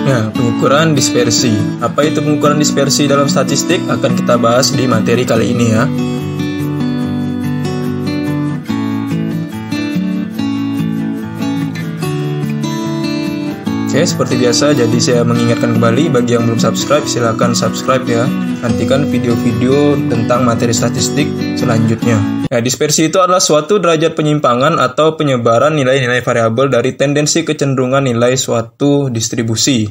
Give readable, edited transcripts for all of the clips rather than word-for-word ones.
Ya, pengukuran dispersi. Apa itu pengukuran dispersi dalam statistik akan kita bahas di materi kali ini ya. Oke, seperti biasa, jadi saya mengingatkan kembali bagi yang belum subscribe, silahkan subscribe ya. Nantikan video-video tentang materi statistik selanjutnya. Ya, dispersi itu adalah suatu derajat penyimpangan atau penyebaran nilai-nilai variabel dari tendensi kecenderungan nilai suatu distribusi.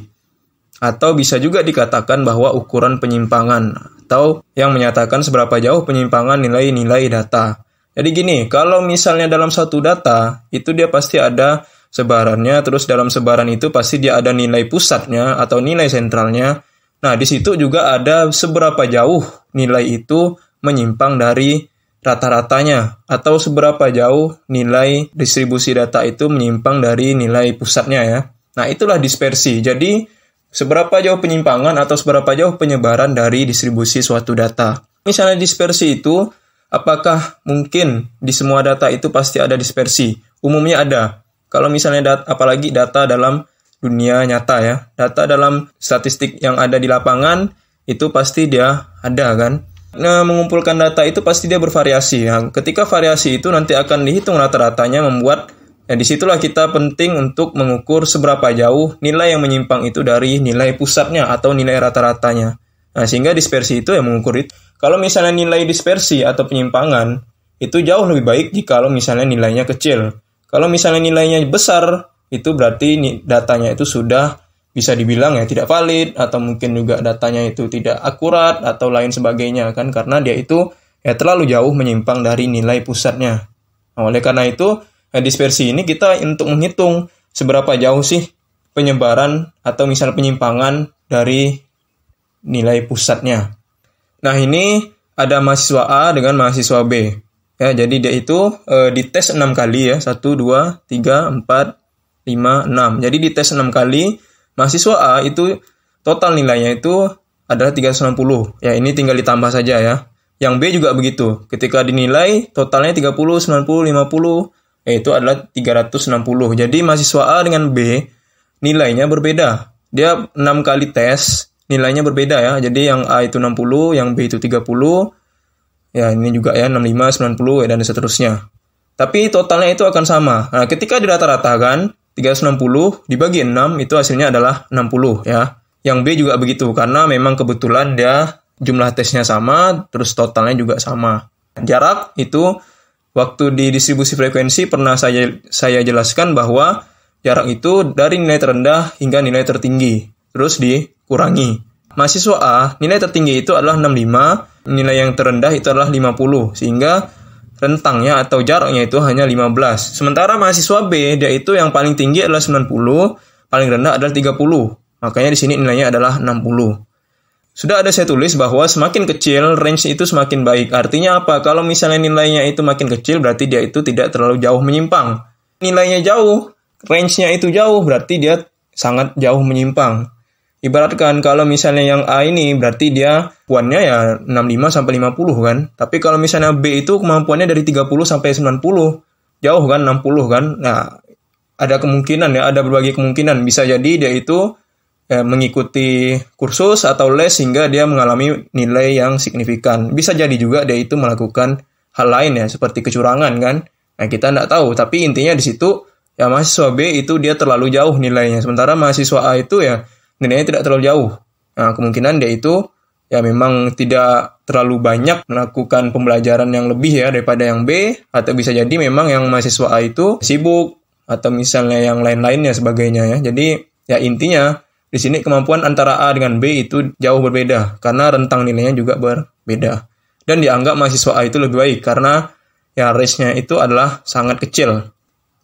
Atau bisa juga dikatakan bahwa ukuran penyimpangan, atau yang menyatakan seberapa jauh penyimpangan nilai-nilai data. Jadi gini, kalau misalnya dalam satu data, itu dia pasti ada sebarannya, terus dalam sebaran itu pasti dia ada nilai pusatnya atau nilai sentralnya. Nah, di situ juga ada seberapa jauh nilai itu menyimpang dari rata-ratanya, atau seberapa jauh nilai distribusi data itu menyimpang dari nilai pusatnya ya. Nah, itulah dispersi. Jadi, seberapa jauh penyimpangan atau seberapa jauh penyebaran dari distribusi suatu data. Misalnya dispersi itu, apakah mungkin di semua data itu pasti ada dispersi? Umumnya ada. Kalau misalnya apalagi data dalam dunia nyata ya, data dalam statistik yang ada di lapangan, itu pasti dia ada kan. Nah, mengumpulkan data itu pasti dia bervariasi ya. Ketika variasi itu nanti akan dihitung rata-ratanya, membuat disitulah kita penting untuk mengukur seberapa jauh nilai yang menyimpang itu dari nilai pusatnya atau nilai rata-ratanya. Nah, sehingga dispersi itu yang mengukur itu. Kalau misalnya nilai dispersi atau penyimpangan, itu jauh lebih baik jika misalnya nilainya kecil. Kalau misalnya nilainya besar, itu berarti datanya itu sudah bisa dibilang ya tidak valid, atau mungkin juga datanya itu tidak akurat, atau lain sebagainya kan, karena dia itu ya terlalu jauh menyimpang dari nilai pusatnya. Nah, oleh karena itu, dispersi ini kita untuk menghitung seberapa jauh sih penyebaran atau misal penyimpangan dari nilai pusatnya. Nah, ini ada mahasiswa A dengan mahasiswa B. Ya, jadi dia itu dites 6 kali ya. 1, 2, 3, 4, 5, 6. Jadi dites 6 kali. Mahasiswa A itu total nilainya itu adalah 360. Ya, ini tinggal ditambah saja ya. Yang B juga begitu. Ketika dinilai, totalnya 30, 90, 50. Itu adalah 360. Jadi mahasiswa A dengan B, nilainya berbeda. Dia 6 kali tes, nilainya berbeda ya. Jadi yang A itu 60, yang B itu 30. Ya, ini juga ya, 65, 90, dan seterusnya. Tapi totalnya itu akan sama. Nah, ketika dirata-ratakan, 360 dibagi 6, itu hasilnya adalah 60 ya. Yang B juga begitu, karena memang kebetulan dia jumlah tesnya sama, terus totalnya juga sama. Jarak itu, waktu di distribusi frekuensi pernah saya jelaskan bahwa jarak itu dari nilai terendah hingga nilai tertinggi, terus dikurangi. Mahasiswa A, nilai tertinggi itu adalah 65, nilai yang terendah itu adalah 50, sehingga rentangnya atau jaraknya itu hanya 15. Sementara mahasiswa B, dia itu yang paling tinggi adalah 90, paling rendah adalah 30. Makanya di sini nilainya adalah 60. Sudah ada saya tulis bahwa semakin kecil, range itu semakin baik. Artinya apa? Kalau misalnya nilainya itu makin kecil, berarti dia itu tidak terlalu jauh menyimpang. Nilainya jauh, range-nya itu jauh, berarti dia sangat jauh menyimpang. Ibaratkan kalau misalnya yang A ini berarti dia kemampuannya ya 65 sampai 50 kan. Tapi kalau misalnya B itu kemampuannya dari 30 sampai 90. Jauh kan, 60 kan. Nah, ada kemungkinan ya, ada berbagai kemungkinan. Bisa jadi dia itu mengikuti kursus atau les sehingga dia mengalami nilai yang signifikan. Bisa jadi juga dia itu melakukan hal lain ya, seperti kecurangan kan. Nah, kita tidak tahu. Tapi intinya di situ ya mahasiswa B itu dia terlalu jauh nilainya. Sementara mahasiswa A itu ya nilainya tidak terlalu jauh. Nah, kemungkinan dia itu ya memang tidak terlalu banyak melakukan pembelajaran yang lebih ya daripada yang B, atau bisa jadi memang yang mahasiswa A itu sibuk, atau misalnya yang lain-lainnya sebagainya ya. Jadi ya intinya di sini kemampuan antara A dengan B itu jauh berbeda, karena rentang nilainya juga berbeda. Dan dianggap mahasiswa A itu lebih baik, karena ya range-nya itu adalah sangat kecil.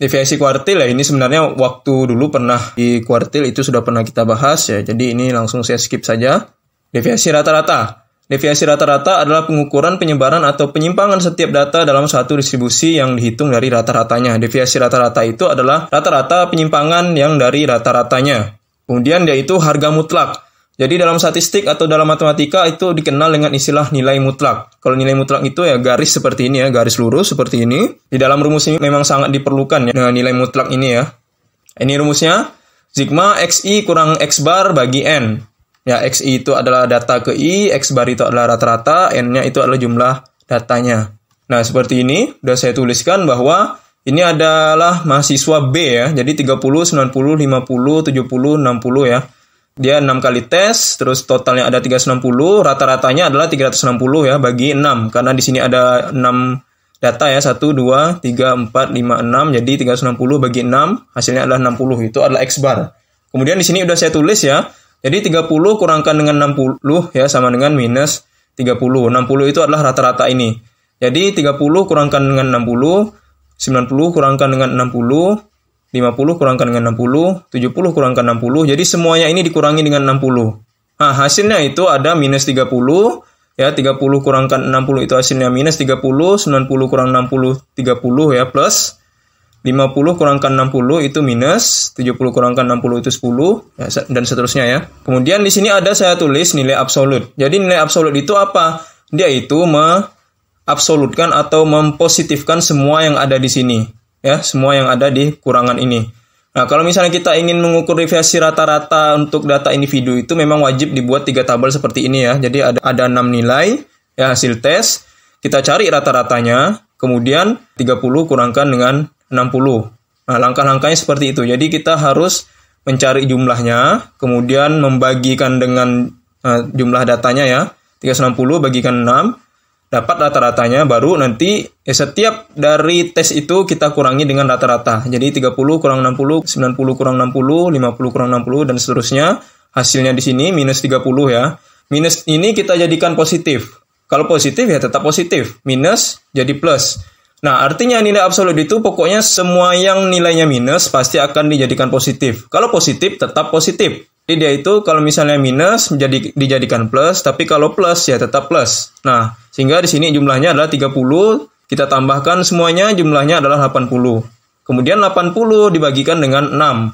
Deviasi kuartil ya, ini sebenarnya waktu dulu pernah di kuartil itu sudah pernah kita bahas ya, jadi ini langsung saya skip saja. Deviasi rata-rata. Deviasi rata-rata adalah pengukuran penyebaran atau penyimpangan setiap data dalam satu distribusi yang dihitung dari rata-ratanya. Deviasi rata-rata itu adalah rata-rata penyimpangan yang dari rata-ratanya. Kemudian yaitu harga mutlak. Jadi dalam statistik atau dalam matematika itu dikenal dengan istilah nilai mutlak. Kalau nilai mutlak itu ya garis seperti ini ya, garis lurus seperti ini. Di dalam rumus ini memang sangat diperlukan ya nilai mutlak ini ya. Ini rumusnya. sigma XI kurang X bar bagi N. Ya, XI itu adalah data ke I, X bar itu adalah rata-rata, N-nya itu adalah jumlah datanya. Nah, seperti ini, udah saya tuliskan bahwa ini adalah mahasiswa B ya, jadi 30, 90, 50, 70, 60 ya. Dia 6 kali tes, terus totalnya ada 360, rata-ratanya adalah 360 ya, bagi 6. Karena di sini ada 6 data ya, 1, 2, 3, 4, 5, 6, jadi 360 bagi 6, hasilnya adalah 60, itu adalah X bar. Kemudian di sini udah saya tulis ya, jadi 30 kurangkan dengan 60 ya, sama dengan minus 30. 60 itu adalah rata-rata ini. Jadi 30 kurangkan dengan 60, 90 kurangkan dengan 60, 50 kurangkan dengan 60, 70 kurangkan 60, jadi semuanya ini dikurangi dengan 60. Nah, hasilnya itu ada minus 30, ya 30 kurangkan 60 itu hasilnya minus 30, 90 kurang 60, 30 ya, plus 50 kurangkan 60 itu minus, 70 kurangkan 60 itu 10, ya, dan seterusnya ya. Kemudian di sini ada saya tulis nilai absolut. Jadi nilai absolut itu apa? Dia itu absolutkan atau mempositifkan semua yang ada di sini, ya, semua yang ada di kurangan ini. Nah, kalau misalnya kita ingin mengukur deviasi rata-rata untuk data individu itu memang wajib dibuat 3 tabel seperti ini ya. Jadi ada 6 nilai ya hasil tes. Kita cari rata-ratanya, kemudian 30 kurangkan dengan 60. Nah, langkah-langkahnya seperti itu. Jadi kita harus mencari jumlahnya, kemudian membagikan dengan jumlah datanya ya. 360 bagikan 6. Dapat rata-ratanya, baru nanti setiap dari tes itu kita kurangi dengan rata-rata. Jadi 30 kurang 60, 90 kurang 60, 50 kurang 60, dan seterusnya. Hasilnya di sini minus 30 ya. Minus ini kita jadikan positif. Kalau positif ya tetap positif. Minus jadi plus. Nah, artinya nilai absolut itu pokoknya semua yang nilainya minus pasti akan dijadikan positif. Kalau positif tetap positif. Jadi dia itu kalau misalnya minus dijadikan plus, tapi kalau plus ya tetap plus. Nah, sehingga di sini jumlahnya adalah 30, kita tambahkan semuanya jumlahnya adalah 80. Kemudian 80 dibagikan dengan 6.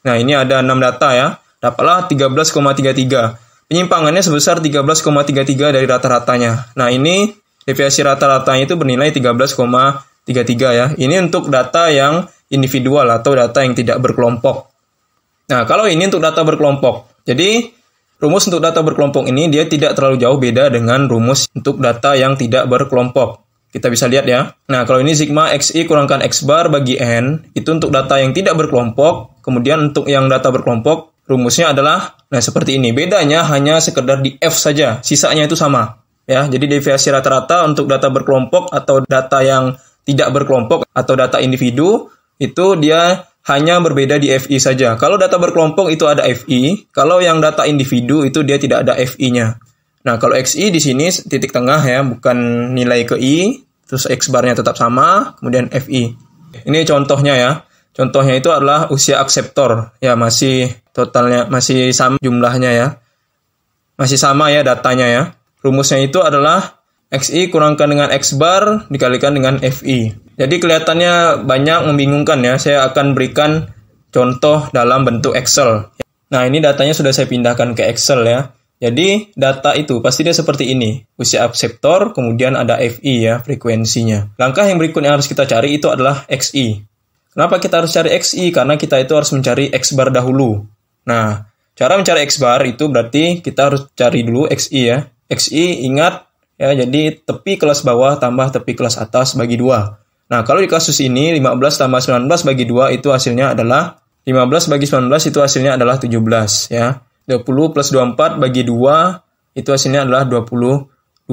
Nah, ini ada 6 data ya. Dapatlah 13,33. Penyimpangannya sebesar 13,33 dari rata-ratanya. Nah, ini deviasi rata-ratanya itu bernilai 13,33 ya. Ini untuk data yang individual atau data yang tidak berkelompok. Nah, kalau ini untuk data berkelompok. Jadi, rumus untuk data berkelompok ini dia tidak terlalu jauh beda dengan rumus untuk data yang tidak berkelompok. Kita bisa lihat ya. Nah, kalau ini sigma XI kurangkan X bar bagi N, itu untuk data yang tidak berkelompok. Kemudian untuk yang data berkelompok, rumusnya adalah, nah seperti ini. Bedanya hanya sekedar di F saja, sisanya itu sama. Ya, jadi deviasi rata-rata untuk data berkelompok atau data yang tidak berkelompok atau data individu, itu dia hanya berbeda di FI saja. Kalau data berkelompok itu ada FI, kalau yang data individu itu dia tidak ada FI-nya. Nah, kalau XI di sini titik tengah ya, bukan nilai ke I, terus X barnya tetap sama, kemudian FI. Ini contohnya ya. Contohnya itu adalah usia akseptor. Ya, masih totalnya masih sama jumlahnya ya. Masih sama ya datanya ya. Rumusnya itu adalah XI kurangkan dengan X bar dikalikan dengan FI. Jadi kelihatannya banyak membingungkan ya. Saya akan berikan contoh dalam bentuk Excel. Nah, ini datanya sudah saya pindahkan ke Excel ya. Jadi data itu pasti dia seperti ini. Usia akseptor, kemudian ada FI ya, frekuensinya. Langkah yang berikutnya harus kita cari itu adalah XI. Kenapa kita harus cari XI? Karena kita itu harus mencari X bar dahulu. Nah, cara mencari X bar itu berarti kita harus cari dulu XI ya. XI ingat ya, jadi tepi kelas bawah tambah tepi kelas atas bagi 2. Nah, kalau di kasus ini 15 tambah 19 bagi 2 itu hasilnya adalah 15 bagi 19 itu hasilnya adalah 17 ya. 20 plus 24 bagi 2 itu hasilnya adalah 22.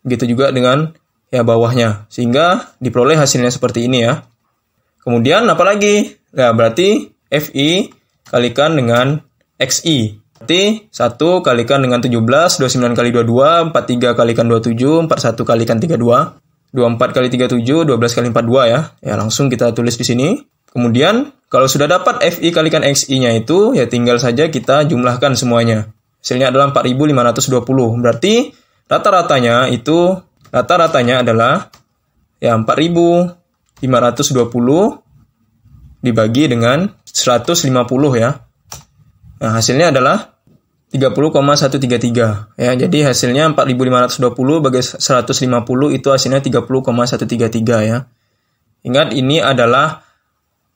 Begitu juga dengan ya bawahnya. Sehingga diperoleh hasilnya seperti ini ya. Kemudian apa lagi? Nah, berarti FI kalikan dengan XI. Berarti 1 kalikan dengan 17, 29 kali 22, 43 kalikan 27, 41 kalikan 32, 24 kali 37, 12 kali 42 ya. Ya, langsung kita tulis di sini. Kemudian, kalau sudah dapat FI kalikan XI-nya itu, ya tinggal saja kita jumlahkan semuanya. Hasilnya adalah 4.520. Berarti rata-ratanya adalah ya 4.520 dibagi dengan 150 ya. Nah, hasilnya adalah 30,133 ya. Jadi hasilnya 4.520 bagi 150 itu hasilnya 30,133 ya. Ingat, ini adalah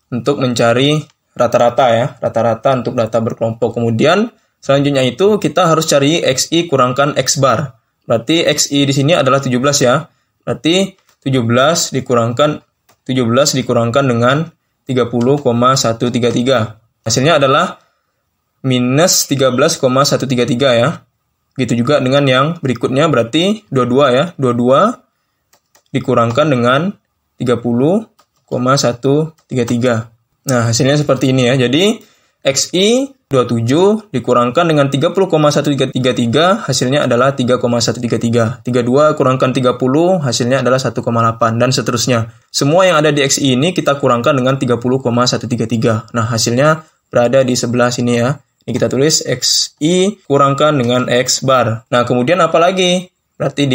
untuk mencari rata-rata ya, rata-rata untuk data berkelompok. Kemudian selanjutnya itu kita harus cari XI kurangkan X bar. Berarti XI di sini adalah 17 ya. Berarti 17 dikurangkan dengan 30,133. Hasilnya adalah minus 13,133 ya. Gitu juga dengan yang berikutnya, berarti 22 ya. 22 dikurangkan dengan 30,133. Nah, hasilnya seperti ini ya. Jadi, XI 27 dikurangkan dengan 30,133, hasilnya adalah 3,133. 32 kurangkan 30, hasilnya adalah 1,8, dan seterusnya. Semua yang ada di XI ini kita kurangkan dengan 30,133. Nah, hasilnya berada di sebelah sini ya. Ini kita tulis XI kurangkan dengan X bar. Nah, kemudian apa lagi? Berarti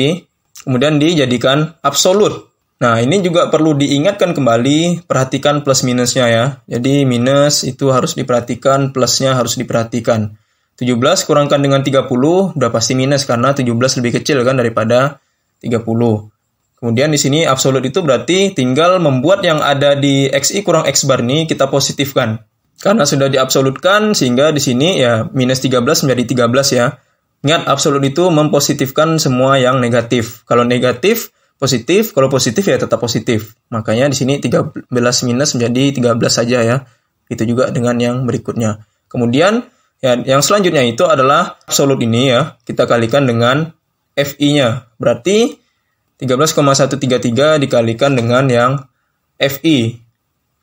kemudian dijadikan absolut. Nah, ini juga perlu diingatkan kembali, perhatikan plus minusnya ya. Jadi minus itu harus diperhatikan, plusnya harus diperhatikan. 17 kurangkan dengan 30, udah pasti minus karena 17 lebih kecil kan daripada 30. Kemudian di sini absolut itu berarti tinggal membuat yang ada di XI kurang X bar ini kita positifkan. Karena sudah diabsolutkan sehingga di sini ya minus 13 menjadi 13 ya. Ingat, absolut itu mempositifkan semua yang negatif. Kalau negatif, positif, kalau positif ya tetap positif. Makanya di sini 13 minus menjadi 13 saja ya. Itu juga dengan yang berikutnya. Kemudian ya yang selanjutnya itu adalah absolut ini ya. Kita kalikan dengan FI-nya. Berarti 13,133 dikalikan dengan yang FI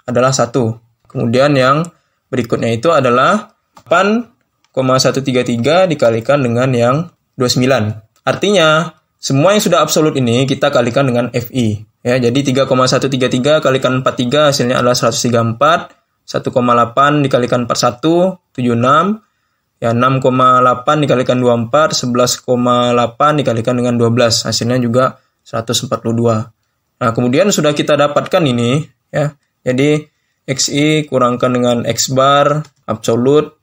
adalah 1. Kemudian yang berikutnya itu adalah 8,133 dikalikan dengan yang 29. Artinya semua yang sudah absolut ini kita kalikan dengan FI. Ya, jadi 3,133 kalikan 43 hasilnya adalah 134. 1,8 dikalikan 41, 76. Ya, 6,8 dikalikan 24, 11,8 dikalikan dengan 12. Hasilnya juga 142. Nah, kemudian sudah kita dapatkan ini. Ya, jadi XI kurangkan dengan X bar, absolut,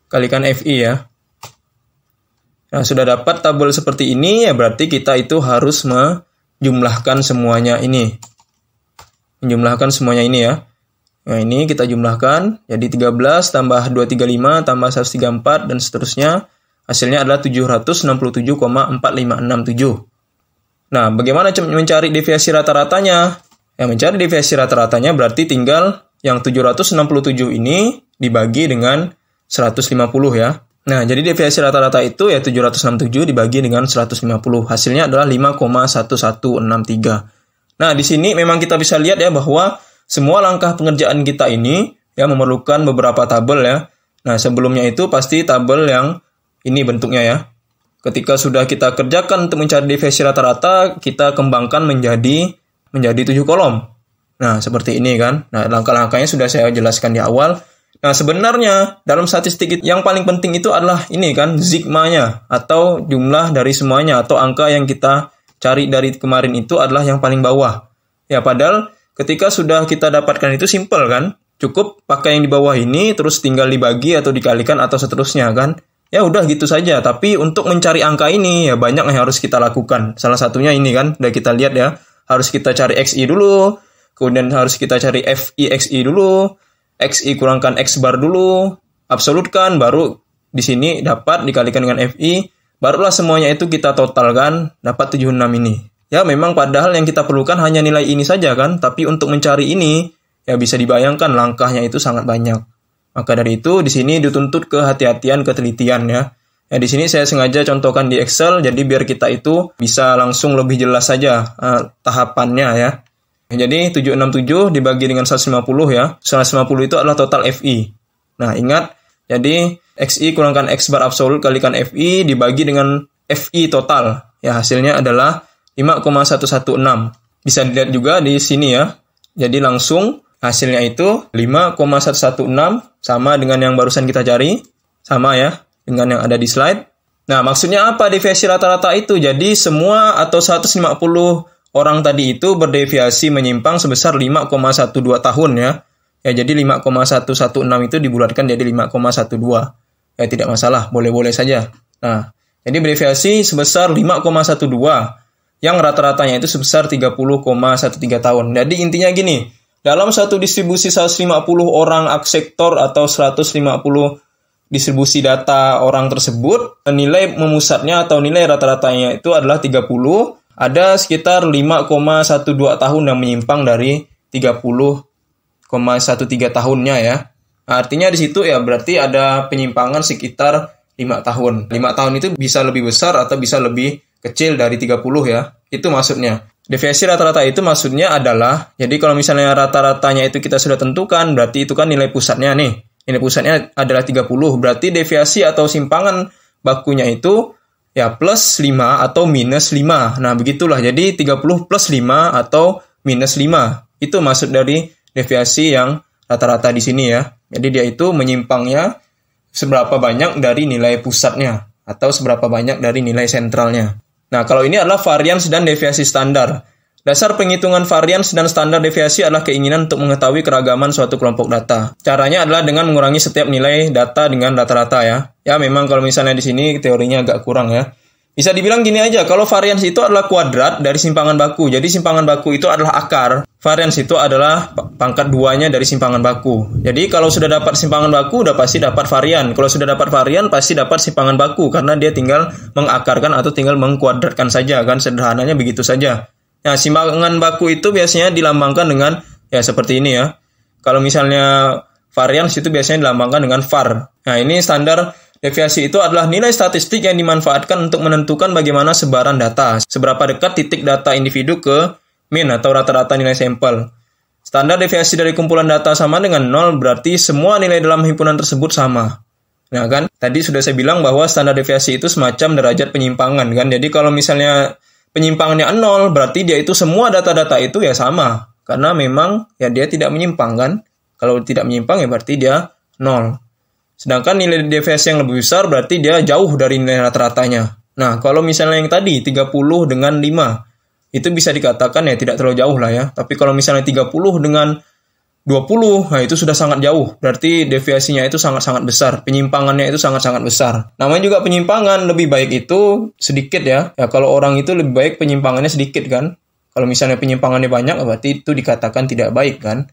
kalikan FI ya. Nah, sudah dapat tabel seperti ini, ya berarti kita itu harus menjumlahkan semuanya ini. Menjumlahkan semuanya ini ya. Nah, ini kita jumlahkan. Jadi 13 tambah 235 tambah 134 dan seterusnya. Hasilnya adalah 767,4567. Nah, bagaimana mencari deviasi rata-ratanya? Ya, mencari deviasi rata-ratanya berarti tinggal yang 767 ini dibagi dengan 150 ya. Nah, jadi deviasi rata-rata itu ya 767 dibagi dengan 150. Hasilnya adalah 5,1163. Nah, di sini memang kita bisa lihat ya bahwa semua langkah pengerjaan kita ini ya memerlukan beberapa tabel ya. Nah, sebelumnya itu pasti tabel yang ini bentuknya ya. Ketika sudah kita kerjakan untuk mencari deviasi rata-rata, kita kembangkan menjadi 7 kolom. Nah, seperti ini kan. Nah, langkah-langkahnya sudah saya jelaskan di awal. Nah, sebenarnya dalam statistik yang paling penting itu adalah ini kan, sigma-nya atau jumlah dari semuanya atau angka yang kita cari dari kemarin itu adalah yang paling bawah. Ya, padahal ketika sudah kita dapatkan itu simple kan, cukup pakai yang di bawah ini terus tinggal dibagi atau dikalikan atau seterusnya kan. Ya udah gitu saja, tapi untuk mencari angka ini ya banyak yang harus kita lakukan. Salah satunya ini kan, udah kita lihat ya, harus kita cari XI dulu, kemudian harus kita cari FI XI dulu, XI kurangkan X bar dulu, absolutkan, baru di sini dapat dikalikan dengan FI, barulah semuanya itu kita totalkan, dapat 76 ini. Ya memang padahal yang kita perlukan hanya nilai ini saja kan, tapi untuk mencari ini, ya bisa dibayangkan langkahnya itu sangat banyak. Maka dari itu di sini dituntut kehati-hatian, ketelitian ya. Ya di sini saya sengaja contohkan di Excel, jadi biar kita itu bisa langsung lebih jelas saja tahapannya ya. Jadi 767 dibagi dengan 150 ya. 150 itu adalah total FI. Nah, ingat, jadi XI kurangkan X bar absolut kalikan FI dibagi dengan FI total. Ya, hasilnya adalah 5,116. Bisa dilihat juga di sini ya. Jadi langsung hasilnya itu 5,116 sama dengan yang barusan kita cari. Sama ya, dengan yang ada di slide. Nah, maksudnya apa deviasi rata-rata itu? Jadi semua atau 150 orang tadi itu berdeviasi menyimpang sebesar 5,12 tahun ya. Ya, jadi 5,116 itu dibulatkan jadi 5,12. Ya, tidak masalah, boleh-boleh saja. Nah, jadi berdeviasi sebesar 5,12 yang rata-ratanya itu sebesar 30,13 tahun. Jadi intinya gini, dalam satu distribusi 150 orang aksektor atau 150 distribusi data orang tersebut, nilai memusatnya atau nilai rata-ratanya itu adalah 30, ada sekitar 5,12 tahun yang menyimpang dari 30,13 tahunnya ya. Artinya di situ ya berarti ada penyimpangan sekitar 5 tahun. 5 tahun itu bisa lebih besar atau bisa lebih kecil dari 30 ya. Itu maksudnya. Deviasi rata-rata itu maksudnya adalah, jadi kalau misalnya rata-ratanya itu kita sudah tentukan, berarti itu kan nilai pusatnya nih. Nilai pusatnya adalah 30, berarti deviasi atau simpangan bakunya itu ya plus 5 atau minus 5. Nah, begitulah. Jadi 30 plus 5 atau minus 5. Itu maksud dari deviasi yang rata-rata di sini ya. Jadi dia itu menyimpangnya seberapa banyak dari nilai pusatnya atau seberapa banyak dari nilai sentralnya. Nah, kalau ini adalah varians dan deviasi standar. Dasar penghitungan varians dan standar deviasi adalah keinginan untuk mengetahui keragaman suatu kelompok data. Caranya adalah dengan mengurangi setiap nilai data dengan rata-rata ya. Ya, memang kalau misalnya di sini teorinya agak kurang ya. Bisa dibilang gini aja, kalau varians itu adalah kuadrat dari simpangan baku. Jadi simpangan baku itu adalah akar. Varians itu adalah pangkat 2-nya dari simpangan baku. Jadi kalau sudah dapat simpangan baku, udah pasti dapat varian. Kalau sudah dapat varian, pasti dapat simpangan baku. Karena dia tinggal mengakarkan atau tinggal mengkuadratkan saja kan. Sederhananya begitu saja. Nah, simpangan baku itu biasanya dilambangkan dengan, ya seperti ini ya. Kalau misalnya varians itu biasanya dilambangkan dengan var. Nah, ini standar deviasi itu adalah nilai statistik yang dimanfaatkan untuk menentukan bagaimana sebaran data. Seberapa dekat titik data individu ke mean atau rata-rata nilai sampel. Standar deviasi dari kumpulan data sama dengan 0, berarti semua nilai dalam himpunan tersebut sama. Nah kan, tadi sudah saya bilang bahwa standar deviasi itu semacam derajat penyimpangan kan. Jadi kalau misalnya penyimpangannya 0, berarti dia itu semua data-data itu ya sama. Karena memang ya dia tidak menyimpang kan. Kalau tidak menyimpang ya berarti dia 0. Sedangkan nilai deviasi yang lebih besar berarti dia jauh dari nilai rata-ratanya. Nah, kalau misalnya yang tadi 30 dengan 5, itu bisa dikatakan ya tidak terlalu jauh lah ya. Tapi kalau misalnya 30 dengan 20, nah itu sudah sangat jauh. Berarti deviasinya itu sangat-sangat besar. Penyimpangannya itu sangat-sangat besar. Namanya juga penyimpangan, lebih baik itu sedikit ya. Ya kalau orang itu lebih baik penyimpangannya sedikit kan. Kalau misalnya penyimpangannya banyak, berarti itu dikatakan tidak baik kan.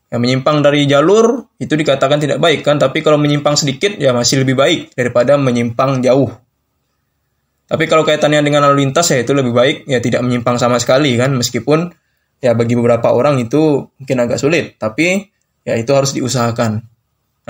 Yang menyimpang dari jalur itu dikatakan tidak baik kan, tapi kalau menyimpang sedikit ya masih lebih baik daripada menyimpang jauh. Tapi kalau kaitannya dengan lalu lintas ya itu lebih baik ya tidak menyimpang sama sekali kan, meskipun ya bagi beberapa orang itu mungkin agak sulit, tapi ya itu harus diusahakan.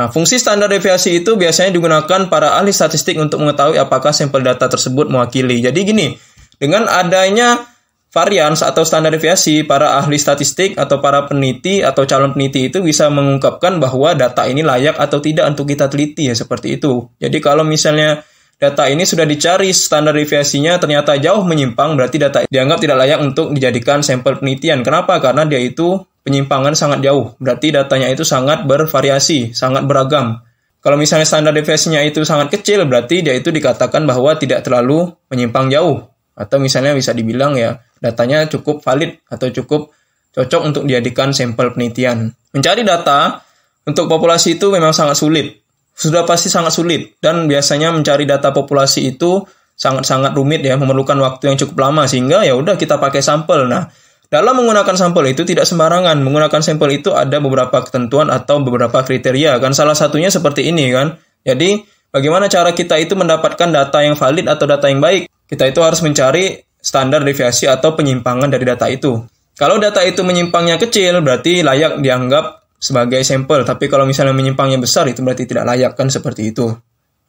Nah, fungsi standar deviasi itu biasanya digunakan para ahli statistik untuk mengetahui apakah sampel data tersebut mewakili. Jadi gini, dengan adanya varians atau standar deviasi, para ahli statistik atau para peneliti atau calon peneliti itu bisa mengungkapkan bahwa data ini layak atau tidak untuk kita teliti ya, seperti itu. Jadi kalau misalnya data ini sudah dicari standar deviasinya ternyata jauh menyimpang, berarti data dianggap tidak layak untuk dijadikan sampel penelitian. Kenapa? Karena dia itu penyimpangan sangat jauh. Berarti datanya itu sangat bervariasi, sangat beragam. Kalau misalnya standar deviasinya itu sangat kecil, berarti dia itu dikatakan bahwa tidak terlalu menyimpang jauh. Atau misalnya bisa dibilang ya datanya cukup valid atau cukup cocok untuk dijadikan sampel penelitian. Mencari data untuk populasi itu memang sangat sulit. Sudah pasti sangat sulit. Dan biasanya mencari data populasi itu sangat-sangat rumit ya, memerlukan waktu yang cukup lama. Sehingga ya udah kita pakai sampel. Nah, dalam menggunakan sampel itu tidak sembarangan. Menggunakan sampel itu ada beberapa ketentuan atau beberapa kriteria. Kan salah satunya seperti ini kan. Jadi bagaimana cara kita itu mendapatkan data yang valid atau data yang baik? Kita itu harus mencari standar deviasi atau penyimpangan dari data itu. Kalau data itu menyimpangnya kecil, berarti layak dianggap sebagai sampel. Tapi kalau misalnya menyimpangnya besar, itu berarti tidak layak kan, seperti itu.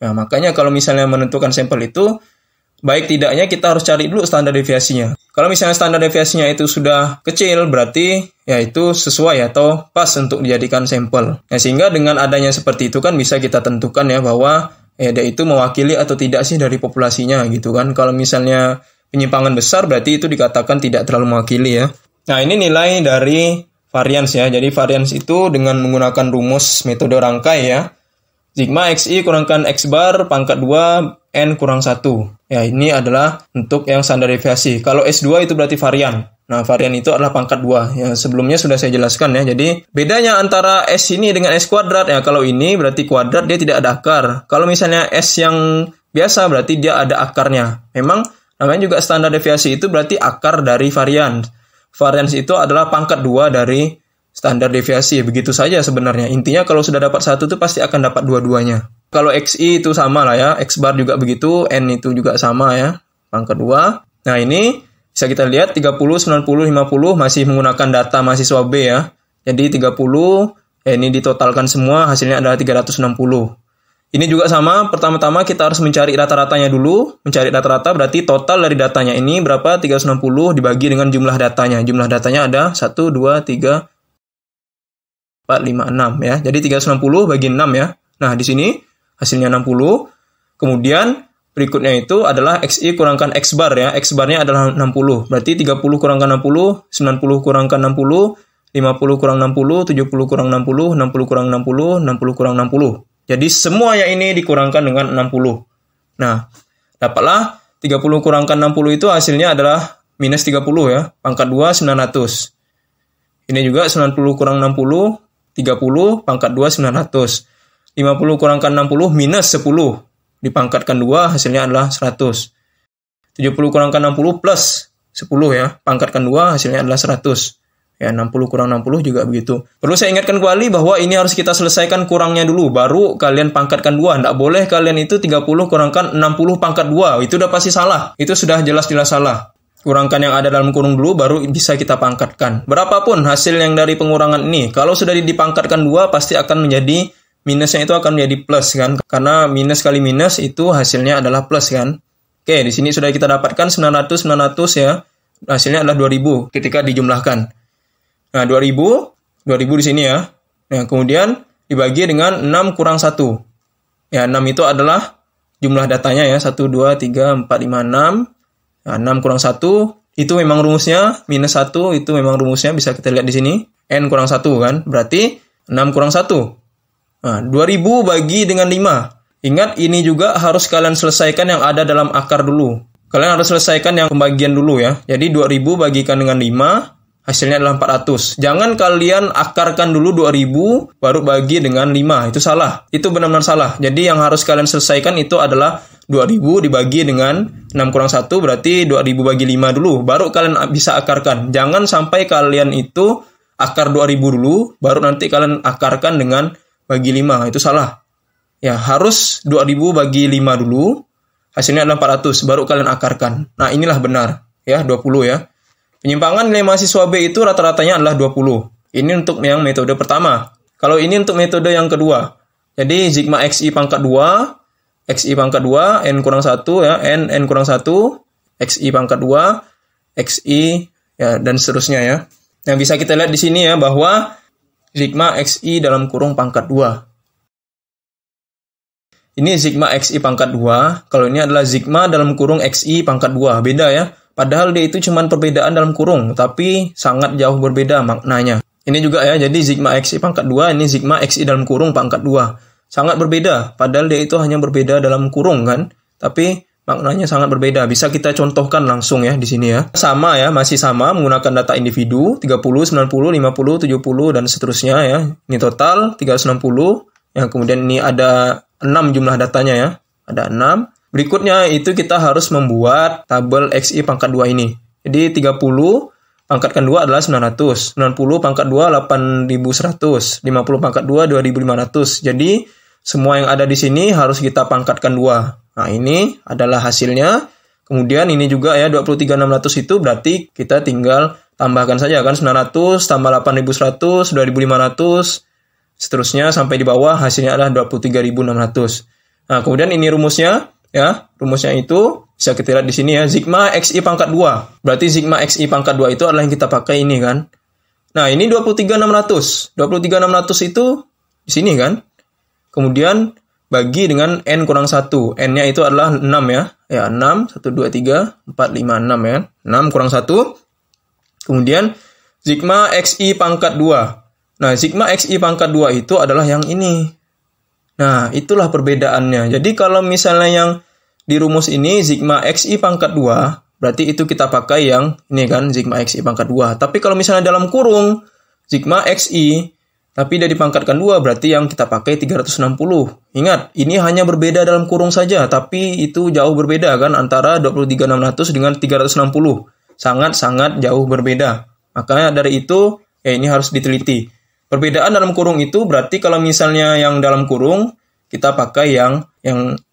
Nah, makanya kalau misalnya menentukan sampel itu, baik tidaknya kita harus cari dulu standar deviasinya. Kalau misalnya standar deviasinya itu sudah kecil, berarti ya itu sesuai atau pas untuk dijadikan sampel. Nah, sehingga dengan adanya seperti itu kan bisa kita tentukan ya bahwa ya dia itu mewakili atau tidak sih dari populasinya gitu kan. Kalau misalnya penyimpangan besar berarti itu dikatakan tidak terlalu mewakili ya. Nah, ini nilai dari varians ya. Jadi varians itu dengan menggunakan rumus metode rangkai ya. Sigma XI kurangkan X bar pangkat 2 N kurang 1. Ya, ini adalah untuk yang standar deviasi. Kalau S2 itu berarti varian. Nah, varian itu adalah pangkat 2. Ya, sebelumnya sudah saya jelaskan ya. Jadi, bedanya antara S ini dengan S kuadrat. Ya, kalau ini berarti kuadrat, dia tidak ada akar. Kalau misalnya S yang biasa, berarti dia ada akarnya. Memang, namanya juga standar deviasi itu berarti akar dari varian. Varians itu adalah pangkat 2 dari standar deviasi. Begitu saja sebenarnya. Intinya kalau sudah dapat satu itu pasti akan dapat dua-duanya. Kalau XI itu sama lah ya, X bar juga begitu, N itu juga sama ya, pangkat 2. Nah ini bisa kita lihat 30, 90, 50 masih menggunakan data mahasiswa B ya. Jadi 30, ini ditotalkan semua, hasilnya adalah 360. Ini juga sama, pertama-tama kita harus mencari rata-ratanya dulu. Mencari rata-rata berarti total dari datanya ini berapa? 360 dibagi dengan jumlah datanya. Jumlah datanya ada 1, 2, 3, 4, 5, 6 ya. Jadi 360 bagi 6 ya. Nah, di sini hasilnya 60. Kemudian berikutnya itu adalah XI kurangkan X bar ya. X barnya adalah 60. Berarti 30 kurangkan 60, 90 kurangkan 60, 50 kurang 60, 70 kurang 60, 60 kurang 60, 60 kurang 60. Jadi semuanya ini dikurangkan dengan 60. Nah, dapatlah 30 kurangkan 60 itu hasilnya adalah minus 30 ya. Pangkat 2, 900. Ini juga 90 kurang 60, 30, pangkat 2, 900. 50 kurangkan 60, minus 10. Dipangkatkan 2, hasilnya adalah 100. 70 kurangkan 60 plus 10 ya. Pangkatkan 2, hasilnya adalah 100. Ya, 60 kurang 60 juga begitu. Perlu saya ingatkan kembali bahwa ini harus kita selesaikan kurangnya dulu, baru kalian pangkatkan 2. Nggak boleh kalian itu 30 kurangkan 60 pangkat 2. Itu udah pasti salah. Itu sudah jelas-jelas salah. Kurangkan yang ada dalam kurung dulu, baru bisa kita pangkatkan. Berapapun hasil yang dari pengurangan ini, kalau sudah dipangkatkan 2, pasti akan menjadi, minusnya itu akan menjadi plus kan. Karena minus kali minus itu hasilnya adalah plus kan. Oke, di sini sudah kita dapatkan 900 ya. Hasilnya adalah 2000 ketika dijumlahkan. Nah, 2000 di sini ya. Nah, kemudian dibagi dengan 6 kurang 1. Ya, 6 itu adalah jumlah datanya ya. 1, 2, 3, 4, 5, 6. Nah, 6 kurang 1, itu memang rumusnya. Minus 1, itu memang rumusnya. Bisa kita lihat di sini. N kurang 1 kan. Berarti 6 kurang 1. Nah, 2000 bagi dengan 5. Ingat, ini juga harus kalian selesaikan yang ada dalam akar dulu. Kalian harus selesaikan yang pembagian dulu ya. Jadi 2000 bagikan dengan 5. Hasilnya adalah 400. Jangan kalian akarkan dulu 2000, baru bagi dengan 5. Itu salah. Itu benar-benar salah. Jadi yang harus kalian selesaikan itu adalah 2000 dibagi dengan 6 kurang 1, berarti 2000 bagi 5 dulu. Baru kalian bisa akarkan. Jangan sampai kalian itu akar 2000 dulu, baru nanti kalian akarkan dengan bagi 5. Itu salah. Ya, harus 2000 bagi 5 dulu. Hasilnya adalah 400, baru kalian akarkan. Nah, inilah benar. Ya, 20 ya. Penyimpangan nilai mahasiswa B itu rata-ratanya adalah 20. Ini untuk yang metode pertama. Kalau ini untuk metode yang kedua. Jadi, sigma XI pangkat 2, XI pangkat 2, N kurang 1 ya, N kurang 1, XI pangkat 2, XI, ya, dan seterusnya ya. Nah, bisa kita lihat di sini ya, bahwa sigma XI dalam kurung pangkat 2. Ini sigma XI pangkat 2, kalau ini adalah sigma dalam kurung XI pangkat 2. Beda ya. Padahal dia itu cuma perbedaan dalam kurung, tapi sangat jauh berbeda maknanya. Ini juga ya, jadi sigma XI pangkat 2, ini sigma XI dalam kurung pangkat 2. Sangat berbeda, padahal dia itu hanya berbeda dalam kurung kan, tapi maknanya sangat berbeda. Bisa kita contohkan langsung ya di sini ya. Sama ya, masih sama menggunakan data individu, 30, 90, 50, 70, dan seterusnya ya. Ini total 360, yang kemudian ini ada 6 jumlah datanya ya, ada 6. Berikutnya itu kita harus membuat tabel XI pangkat 2 ini. Jadi 30 pangkatkan 2 adalah 900. 90 pangkat 2 8100. 50 pangkat 2 2500. Jadi semua yang ada di sini harus kita pangkatkan 2. Nah, ini adalah hasilnya. Kemudian ini juga ya 23600 itu berarti kita tinggal tambahkan saja kan 900 tambah 8100 2500 seterusnya sampai di bawah hasilnya adalah 23600. Nah, kemudian ini rumusnya. Ya, rumusnya itu bisa kita lihat di sini ya, sigma XI pangkat 2. Berarti sigma XI pangkat 2 itu adalah yang kita pakai ini kan. Nah, ini 23600. 23600 itu di sini kan. Kemudian bagi dengan N kurang 1. N-nya itu adalah 6 ya. Ya, 6, 1, 2, 3, 4, 5, 6 ya. 6 kurang 1. Kemudian sigma XI pangkat 2. Nah, sigma XI pangkat 2 itu adalah yang ini. Nah, itulah perbedaannya. Jadi kalau misalnya yang di rumus ini sigma XI pangkat 2, berarti itu kita pakai yang ini kan, sigma XI pangkat 2. Tapi kalau misalnya dalam kurung sigma XI, tapi dia dipangkatkan 2, berarti yang kita pakai 360. Ingat, ini hanya berbeda dalam kurung saja, tapi itu jauh berbeda kan antara 23600 dengan 360. Sangat-sangat jauh berbeda. Makanya dari itu, Ya ini harus diteliti. Perbedaan dalam kurung itu berarti kalau misalnya yang dalam kurung kita pakai yang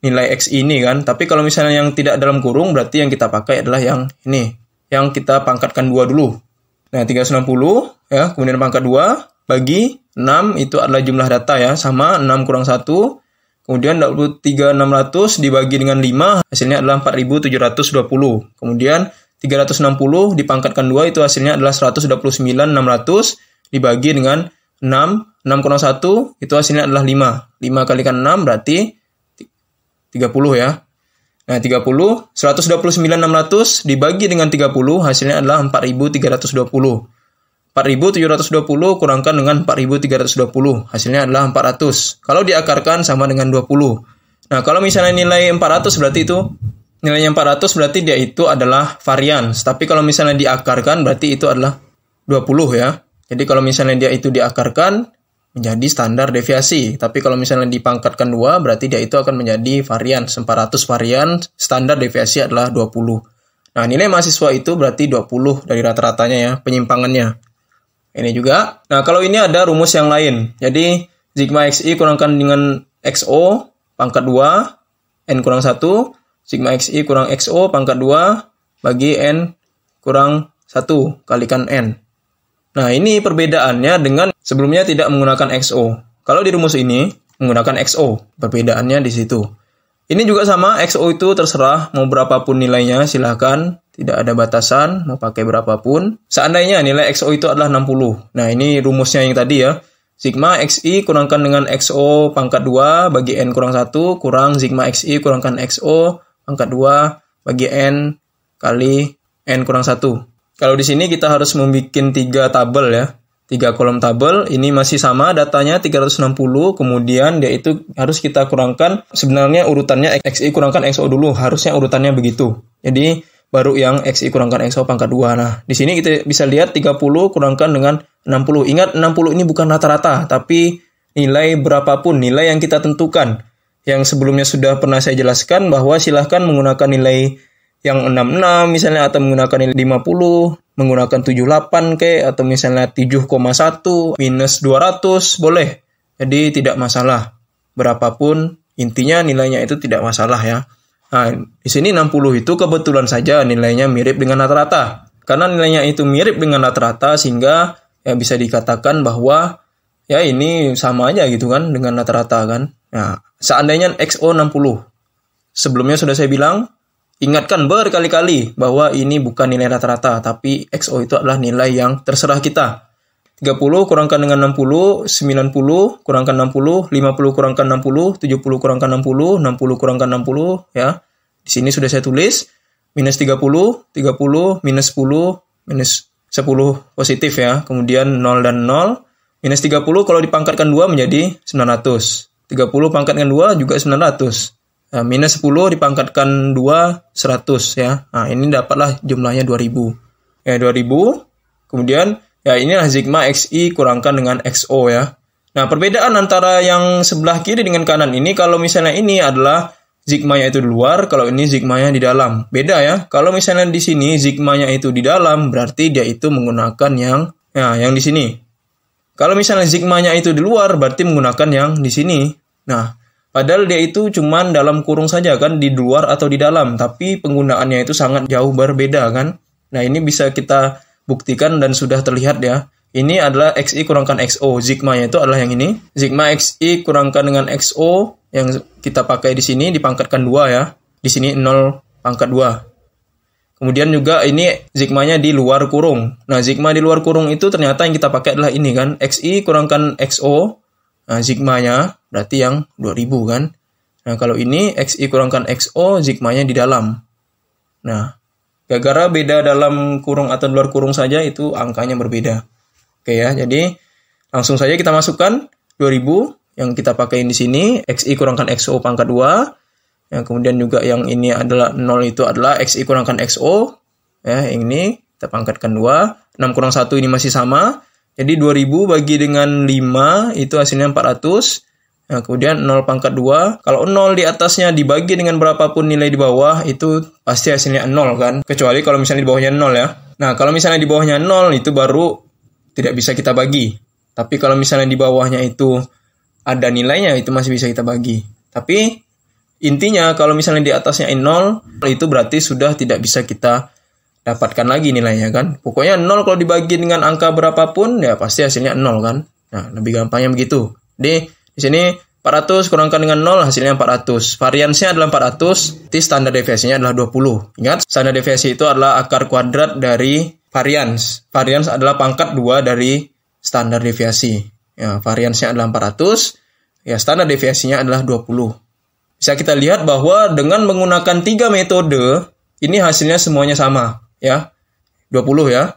nilai XI ini kan. Tapi kalau misalnya yang tidak dalam kurung berarti yang kita pakai adalah yang ini. Yang kita pangkatkan 2 dulu. Nah 360 ya, kemudian pangkat 2 bagi 6 itu adalah jumlah data ya. Sama 6 kurang 1. Kemudian 23.600 dibagi dengan 5 hasilnya adalah 4.720. Kemudian 360 dipangkatkan 2 itu hasilnya adalah 129.600 dibagi dengan 6 kurang 1 itu hasilnya adalah 5. 5 kalikan 6 berarti 30 ya. Nah 30, 129.600 dibagi dengan 30 hasilnya adalah 4.320. 4.720 kurangkan dengan 4.320 hasilnya adalah 400. Kalau diakarkan sama dengan 20. Nah kalau misalnya nilai 400 berarti itu nilainya 400 berarti dia itu adalah varians. Tapi kalau misalnya diakarkan berarti itu adalah 20 ya. Jadi kalau misalnya dia itu diakarkan menjadi standar deviasi. Tapi kalau misalnya dipangkatkan 2 berarti dia itu akan menjadi varians. 400 varians, standar deviasi adalah 20. Nah nilai mahasiswa itu berarti 20 dari rata-ratanya ya, penyimpangannya. Ini juga. Nah kalau ini ada rumus yang lain. Jadi sigma XI kurangkan dengan XO pangkat 2 N kurang 1. Sigma XI kurang XO pangkat 2 bagi N kurang 1 kalikan N. Nah ini perbedaannya dengan sebelumnya tidak menggunakan XO. Kalau di rumus ini menggunakan XO. Perbedaannya di situ. Ini juga sama, XO itu terserah mau berapapun nilainya silahkan. Tidak ada batasan, mau pakai berapapun. Seandainya nilai XO itu adalah 60. Nah ini rumusnya yang tadi ya. Sigma XI kurangkan dengan XO pangkat 2 bagi N kurang 1 kurang Sigma XI kurangkan XO pangkat 2 bagi N kali N kurang 1. Kalau di sini kita harus membuat 3 tabel ya. 3 kolom tabel. Ini masih sama datanya 360. Kemudian dia itu harus kita kurangkan. Sebenarnya urutannya XI kurangkan XO dulu. Harusnya urutannya begitu. Jadi baru yang XI kurangkan XO pangkat 2. Nah, di sini kita bisa lihat 30 kurangkan dengan 60. Ingat 60 ini bukan rata-rata, tapi nilai berapapun, nilai yang kita tentukan. Yang sebelumnya sudah pernah saya jelaskan bahwa silahkan menggunakan nilai yang 66 misalnya atau menggunakan nilai 50, menggunakan 78 atau misalnya 7,1 minus 200 boleh. Jadi tidak masalah. Berapapun intinya nilainya itu tidak masalah ya. Nah, di sini 60 itu kebetulan saja nilainya mirip dengan rata-rata. Karena nilainya itu mirip dengan rata-rata sehingga ya bisa dikatakan bahwa ya ini sama aja gitu kan dengan rata-rata kan. Nah, seandainya XO 60. Sebelumnya sudah saya bilang, ingatkan berkali-kali bahwa ini bukan nilai rata-rata, tapi XO itu adalah nilai yang terserah kita. 30 kurangkan dengan 60, 90 kurangkan 60, 50 kurangkan 60, 70 kurangkan 60, 60 kurangkan 60 ya. Di sini sudah saya tulis minus 30, 30 minus 10, minus 10 positif ya. Kemudian 0 dan 0. Minus 30 kalau dipangkatkan 2 menjadi 900. 30 pangkatkan 2 juga 900. Nah, minus 10 dipangkatkan 2, 100 ya. Nah, ini dapatlah jumlahnya 2000. Ya, 2000. Kemudian ya inilah sigma XI kurangkan dengan XO ya. Nah perbedaan antara yang sebelah kiri dengan kanan ini, kalau misalnya ini adalah sigmanya itu di luar, kalau ini sigmanya di dalam. Beda ya. Kalau misalnya di sini sigmanya itu di dalam, berarti dia itu menggunakan yang di sini. Kalau misalnya sigmanya itu di luar, berarti menggunakan yang di sini. Nah padahal dia itu cuman dalam kurung saja kan, di luar atau di dalam. Tapi penggunaannya itu sangat jauh berbeda kan. Nah ini bisa kita buktikan dan sudah terlihat ya. Ini adalah XI kurangkan XO. Sigmanya itu adalah yang ini. Sigma XI kurangkan dengan XO yang kita pakai di sini dipangkatkan 2 ya. Di sini 0 pangkat 2. Kemudian juga ini sigmanya di luar kurung. Nah, sigma di luar kurung itu ternyata yang kita pakai adalah ini kan. XI kurangkan XO. Nah, sigmanya berarti yang 2000 kan. Nah, kalau ini XI kurangkan XO, sigmanya di dalam. Nah, gara-gara beda dalam kurung atau luar kurung saja itu angkanya berbeda. Oke ya, jadi langsung saja kita masukkan 2000 yang kita pakai di sini, XI kurangkan XO pangkat 2. Yang kemudian juga yang ini adalah 0 itu adalah XI kurangkan XO. Ya, yang ini kita pangkatkan 2. 6 kurang 1 ini masih sama. Jadi 2000 bagi dengan 5 itu hasilnya 400. Nah, kemudian 0 pangkat 2. Kalau 0 di atasnya dibagi dengan berapapun nilai di bawah, itu pasti hasilnya 0 kan. Kecuali kalau misalnya di bawahnya 0 ya. Nah, kalau misalnya di bawahnya 0 itu baru tidak bisa kita bagi. Tapi kalau misalnya di bawahnya itu ada nilainya, itu masih bisa kita bagi. Tapi intinya kalau misalnya di atasnya 0, itu berarti sudah tidak bisa kita dapatkan lagi nilainya kan. Pokoknya 0 kalau dibagi dengan angka berapapun, ya pasti hasilnya 0 kan. Nah, lebih gampangnya begitu. Di sini 400 kurangkan dengan 0, hasilnya 400. Variansnya adalah 400, standar deviasinya adalah 20. Ingat, standar deviasi itu adalah akar kuadrat dari varians. Varians adalah pangkat 2 dari standar deviasi. Ya, variansnya adalah 400, ya standar deviasinya adalah 20. Bisa kita lihat bahwa dengan menggunakan 3 metode, ini hasilnya semuanya sama, ya. 20 ya.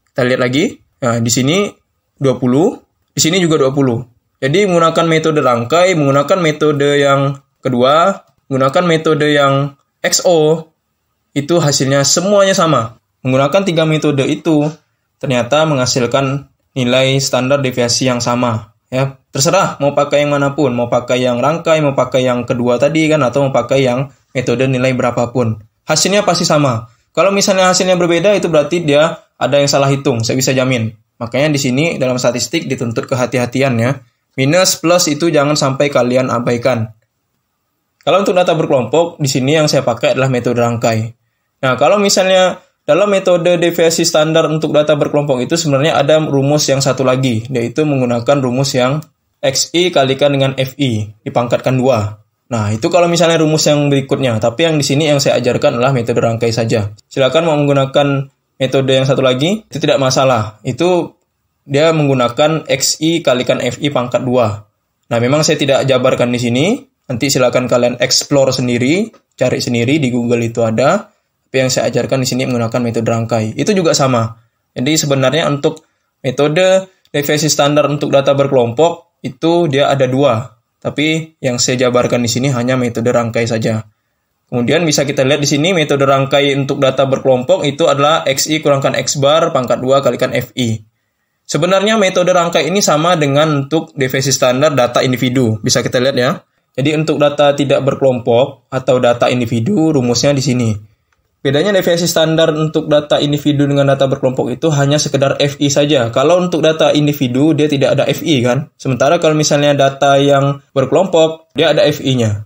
Kita lihat lagi. Nah, di sini 20, di sini juga 20. Jadi menggunakan metode rangkai, menggunakan metode yang kedua, menggunakan metode yang XO, itu hasilnya semuanya sama. Menggunakan 3 metode itu ternyata menghasilkan nilai standar deviasi yang sama. Ya, terserah mau pakai yang manapun, mau pakai yang rangkai, mau pakai yang kedua tadi kan, atau mau pakai yang metode nilai berapapun. Hasilnya pasti sama. Kalau misalnya hasilnya berbeda, itu berarti dia ada yang salah hitung, saya bisa jamin. Makanya di sini dalam statistik dituntut kehati-hatian ya. Minus plus itu jangan sampai kalian abaikan. Kalau untuk data berkelompok, di sini yang saya pakai adalah metode rangkai. Nah, kalau misalnya dalam metode deviasi standar untuk data berkelompok itu sebenarnya ada rumus yang satu lagi, yaitu menggunakan rumus yang XI kalikan dengan FI, dipangkatkan 2. Nah, itu kalau misalnya rumus yang berikutnya, tapi yang di sini yang saya ajarkan adalah metode rangkai saja. Silakan mau menggunakan metode yang satu lagi, itu tidak masalah. Itu dia menggunakan XI kalikan FI pangkat 2. Nah, memang saya tidak jabarkan di sini. Nanti silakan kalian explore sendiri, cari sendiri di Google itu ada. Tapi yang saya ajarkan di sini menggunakan metode rangkai. Itu juga sama. Jadi sebenarnya untuk metode deviasi standar untuk data berkelompok itu dia ada 2. Tapi yang saya jabarkan di sini hanya metode rangkai saja. Kemudian bisa kita lihat di sini metode rangkai untuk data berkelompok itu adalah XI kurangkan X bar pangkat 2 kalikan FI. Sebenarnya metode rangkai ini sama dengan untuk deviasi standar data individu. Bisa kita lihat ya. Jadi untuk data tidak berkelompok atau data individu rumusnya di sini. Bedanya deviasi standar untuk data individu dengan data berkelompok itu hanya sekedar FI saja. Kalau untuk data individu dia tidak ada FI kan. Sementara kalau misalnya data yang berkelompok dia ada FI-nya.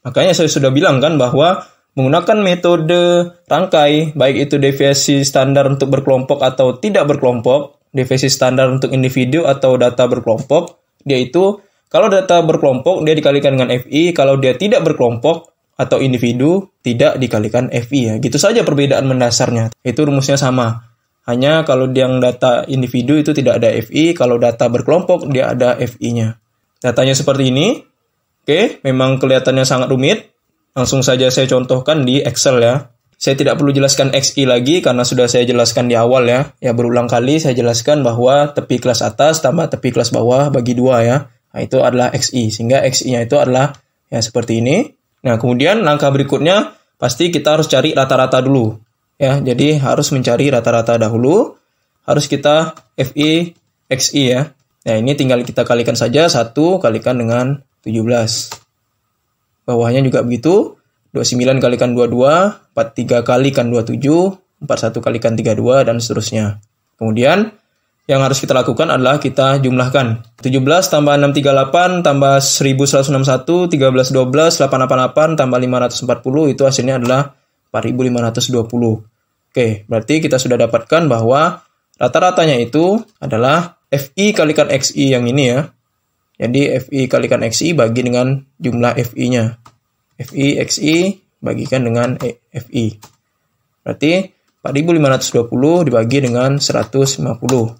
Makanya saya sudah bilang kan bahwa menggunakan metode rangkai, baik itu deviasi standar untuk berkelompok atau tidak berkelompok, deviasi standar untuk individu atau data berkelompok, dia itu kalau data berkelompok dia dikalikan dengan FI, kalau dia tidak berkelompok atau individu tidak dikalikan FI ya. Gitu saja perbedaan mendasarnya. Itu rumusnya sama. Hanya kalau yang data individu itu tidak ada FI, kalau data berkelompok dia ada FI-nya. Datanya seperti ini. Oke, memang kelihatannya sangat rumit. Langsung saja saya contohkan di Excel ya. Saya tidak perlu jelaskan XI lagi karena sudah saya jelaskan di awal ya. Ya berulang kali saya jelaskan bahwa tepi kelas atas tambah tepi kelas bawah bagi 2 ya. Nah itu adalah XI. Sehingga XI-nya itu adalah ya seperti ini. Nah, kemudian langkah berikutnya pasti kita harus cari rata-rata dulu. Ya, jadi harus mencari rata-rata dahulu. Harus kita FI XI ya. Nah, ini tinggal kita kalikan saja 1 kalikan dengan 17. Bawahnya juga begitu. 29 kalikan 22, 43 kalikan 27, 41 kalikan 32 dan seterusnya. Kemudian yang harus kita lakukan adalah kita jumlahkan. 17 tambah 638 tambah 1161, 1312, 888 tambah 540 itu hasilnya adalah 4520. Oke, berarti kita sudah dapatkan bahwa rata-ratanya itu adalah FI kalikan XI yang ini ya. Jadi FI kalikan XI bagi dengan jumlah FI-nya. FI XI bagikan dengan FI. Berarti 4520 dibagi dengan 150.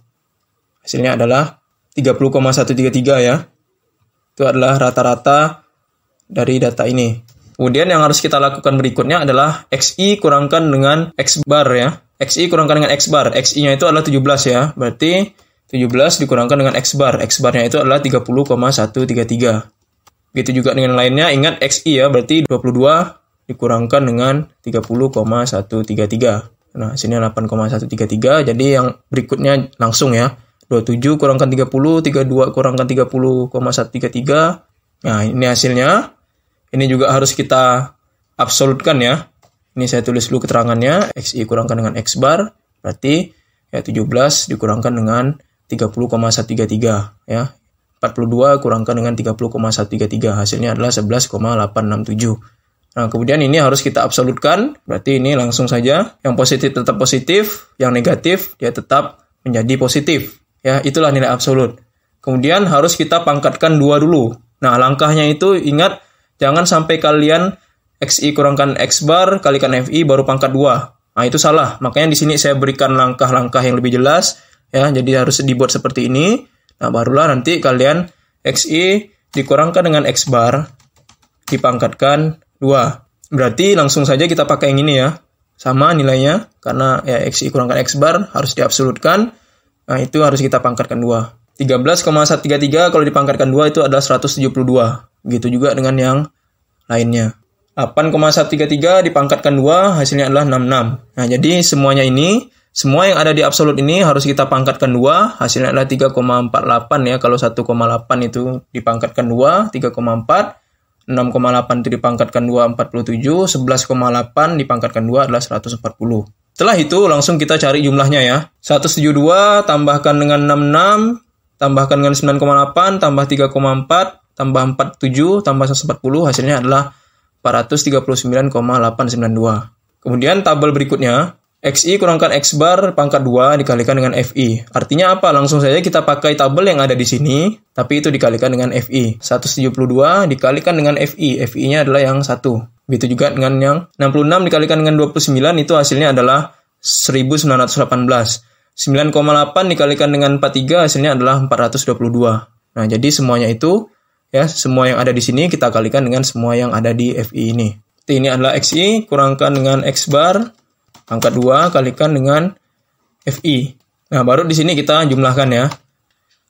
Hasilnya adalah 30,133 ya. Itu adalah rata-rata dari data ini. Kemudian yang harus kita lakukan berikutnya adalah XI kurangkan dengan X bar ya. XI kurangkan dengan X bar. XI-nya itu adalah 17 ya. Berarti 17 dikurangkan dengan X bar. X bar-nya itu adalah 30,133. Begitu juga dengan lainnya. Ingat XI ya. Berarti 22 dikurangkan dengan 30,133. Nah, hasilnya 8,133. Jadi yang berikutnya langsung ya. 27 kurangkan 30, 32 kurangkan 30,133. Nah, ini hasilnya. Ini juga harus kita absolutkan ya. Ini saya tulis dulu keterangannya. XI kurangkan dengan X bar. Berarti ya 17 dikurangkan dengan 30,133 ya. 42 kurangkan dengan 30,133 hasilnya adalah 11,867. Nah, kemudian ini harus kita absolutkan, berarti ini langsung saja yang positif tetap positif, yang negatif dia tetap menjadi positif. Ya, itulah nilai absolut. Kemudian harus kita pangkatkan 2 dulu. Nah, langkahnya itu ingat jangan sampai kalian XI kurangkan X bar kalikan FI baru pangkat 2. Nah, itu salah. Makanya di sini saya berikan langkah-langkah yang lebih jelas ya, jadi harus dibuat seperti ini. Nah, barulah nanti kalian XI dikurangkan dengan X bar dipangkatkan 2. Berarti langsung saja kita pakai yang ini ya. Sama nilainya, karena ya XI kurangkan X bar harus diabsolutkan. Nah, itu harus kita pangkatkan 2. 13,133 kalau dipangkatkan 2 itu adalah 172. Begitu juga dengan yang lainnya. 8,133 dipangkatkan 2 hasilnya adalah 66. Nah, jadi semuanya ini, semua yang ada di absolut ini harus kita pangkatkan 2, hasilnya adalah 3,48 ya. Kalau 1,8 itu dipangkatkan 2, 3,4. 6,8 itu dipangkatkan 2, 47. 11,8 dipangkatkan 2 adalah 140. Setelah itu langsung kita cari jumlahnya ya. 172 tambahkan dengan 66, tambahkan dengan 9,8, tambah 3,4, tambah 47, tambah 140, hasilnya adalah 439,892. Kemudian tabel berikutnya, XI kurangkan X bar pangkat 2 dikalikan dengan FI. Artinya apa? Langsung saja kita pakai tabel yang ada di sini, tapi itu dikalikan dengan FI. 172 dikalikan dengan FI. FI-nya adalah yang 1. Begitu juga dengan yang 66 dikalikan dengan 29, itu hasilnya adalah 1918. 9,8 dikalikan dengan 43, hasilnya adalah 422. Nah, jadi semuanya itu, ya, semua yang ada di sini kita kalikan dengan semua yang ada di FI ini. Ini adalah XI kurangkan dengan X bar pangkat 2 kalikan dengan FI. Nah, baru di sini kita jumlahkan ya.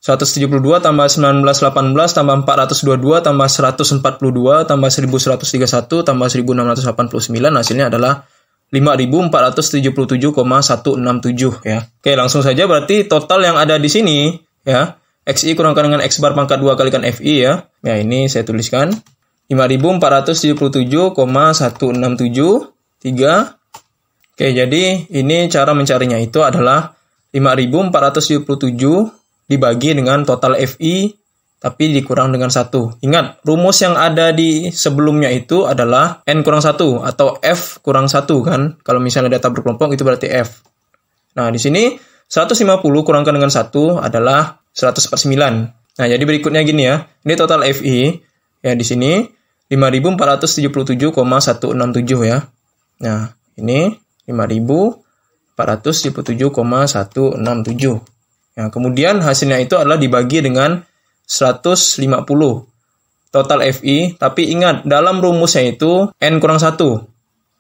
172 tambah 1918 tambah 422 tambah 142 tambah 1131 tambah 1689 hasilnya adalah 5.477,167 ya. Oke, langsung saja berarti total yang ada di sini ya. XI kurangkan dengan X bar pangkat 2 kalikan FI ya. Ya, ini saya tuliskan 5.477,167 3. Oke, jadi ini cara mencarinya itu adalah 5.477 dibagi dengan total FI, tapi dikurang dengan 1. Ingat, rumus yang ada di sebelumnya itu adalah N kurang 1 atau F kurang 1 kan. Kalau misalnya data berkelompok itu berarti F. Nah, di sini 150 kurangkan dengan 1 adalah 149. Nah, jadi berikutnya gini ya. Ini total FI. Ya, di sini 5.477,167 ya. Nah, ini 5.477,167. Nah, kemudian hasilnya itu adalah dibagi dengan 150. Total FI, tapi ingat dalam rumusnya itu N kurang 1.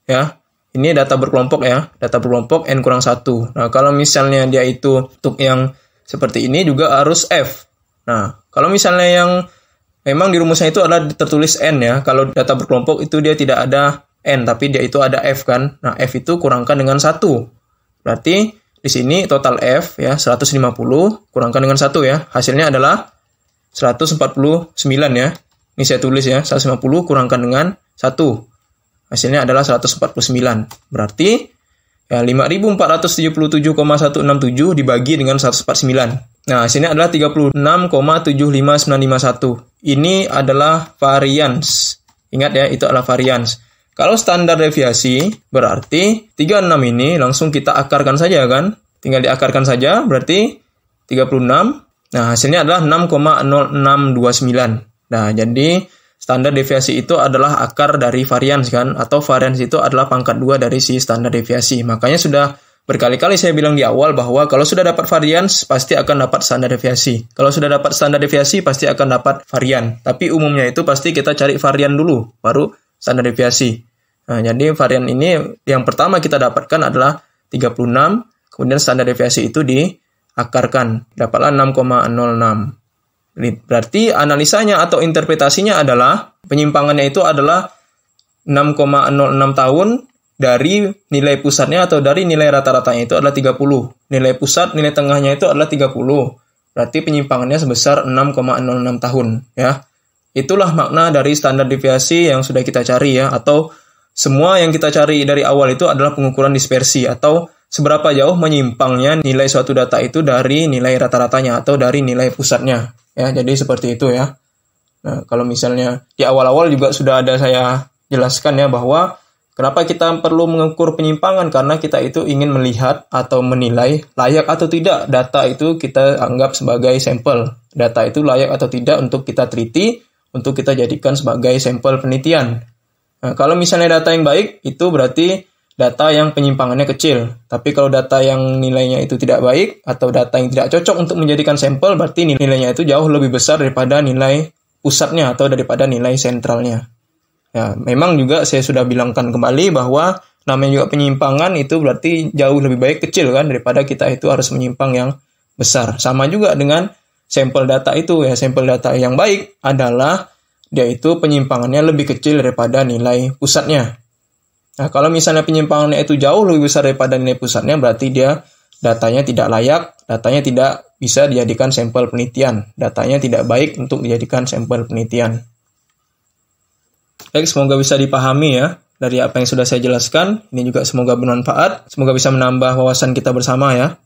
Ya. Ini data berkelompok ya. Data berkelompok N kurang 1. Nah, kalau misalnya dia itu untuk yang seperti ini juga harus F. Nah, kalau misalnya yang memang di rumusnya itu adalah tertulis N ya. Kalau data berkelompok itu dia tidak ada N, tapi dia itu ada F kan. Nah, F itu kurangkan dengan 1. Berarti di sini total F ya 150 kurangkan dengan 1 ya. Hasilnya adalah 149 ya. Ini saya tulis ya, 150 kurangkan dengan 1. Hasilnya adalah 149. Berarti ya 5.477,167 dibagi dengan 149. Nah, hasilnya adalah 36,75951. Ini adalah varians. Ingat ya, itu adalah varians. Kalau standar deviasi, berarti 36 ini langsung kita akarkan saja kan. Tinggal diakarkan saja, berarti 36. Nah, hasilnya adalah 6,0629. Nah, jadi standar deviasi itu adalah akar dari varians kan. Atau varians itu adalah pangkat 2 dari si standar deviasi. Makanya sudah berkali-kali saya bilang di awal bahwa kalau sudah dapat varians, pasti akan dapat standar deviasi. Kalau sudah dapat standar deviasi, pasti akan dapat varian. Tapi umumnya itu pasti kita cari varian dulu, baru standar deviasi. Nah, jadi varian ini yang pertama kita dapatkan adalah 36, kemudian standar deviasi itu diakarkan, dapatlah 6,06. Berarti analisanya atau interpretasinya adalah penyimpangannya itu adalah 6,06 tahun dari nilai pusatnya atau dari nilai rata-ratanya itu adalah 30. Nilai pusat, nilai tengahnya itu adalah 30. Berarti penyimpangannya sebesar 6,06 tahun ya. Itulah makna dari standar deviasi yang sudah kita cari ya, atau semua yang kita cari dari awal itu adalah pengukuran dispersi atau seberapa jauh menyimpangnya nilai suatu data itu dari nilai rata-ratanya atau dari nilai pusatnya. Ya, jadi seperti itu ya. Nah, kalau misalnya di awal-awal juga sudah ada saya jelaskan ya bahwa kenapa kita perlu mengukur penyimpangan, karena kita itu ingin melihat atau menilai layak atau tidak data itu kita anggap sebagai sampel. Data itu layak atau tidak untuk kita teliti, untuk kita jadikan sebagai sampel penelitian. Nah, kalau misalnya data yang baik, itu berarti data yang penyimpangannya kecil. Tapi kalau data yang nilainya itu tidak baik, atau data yang tidak cocok untuk menjadikan sampel, berarti nilainya itu jauh lebih besar daripada nilai pusatnya atau daripada nilai sentralnya. Ya, memang juga saya sudah bilangkan kembali bahwa namanya juga penyimpangan itu berarti jauh lebih baik kecil kan, daripada kita itu harus menyimpang yang besar. Sama juga dengan sampel data itu ya, sampel data yang baik adalah dia itu penyimpangannya lebih kecil daripada nilai pusatnya. Nah, kalau misalnya penyimpangannya itu jauh lebih besar daripada nilai pusatnya, berarti dia datanya tidak layak, datanya tidak bisa dijadikan sampel penelitian, datanya tidak baik untuk dijadikan sampel penelitian. Baik, semoga bisa dipahami ya dari apa yang sudah saya jelaskan. Ini juga semoga bermanfaat, semoga bisa menambah wawasan kita bersama ya.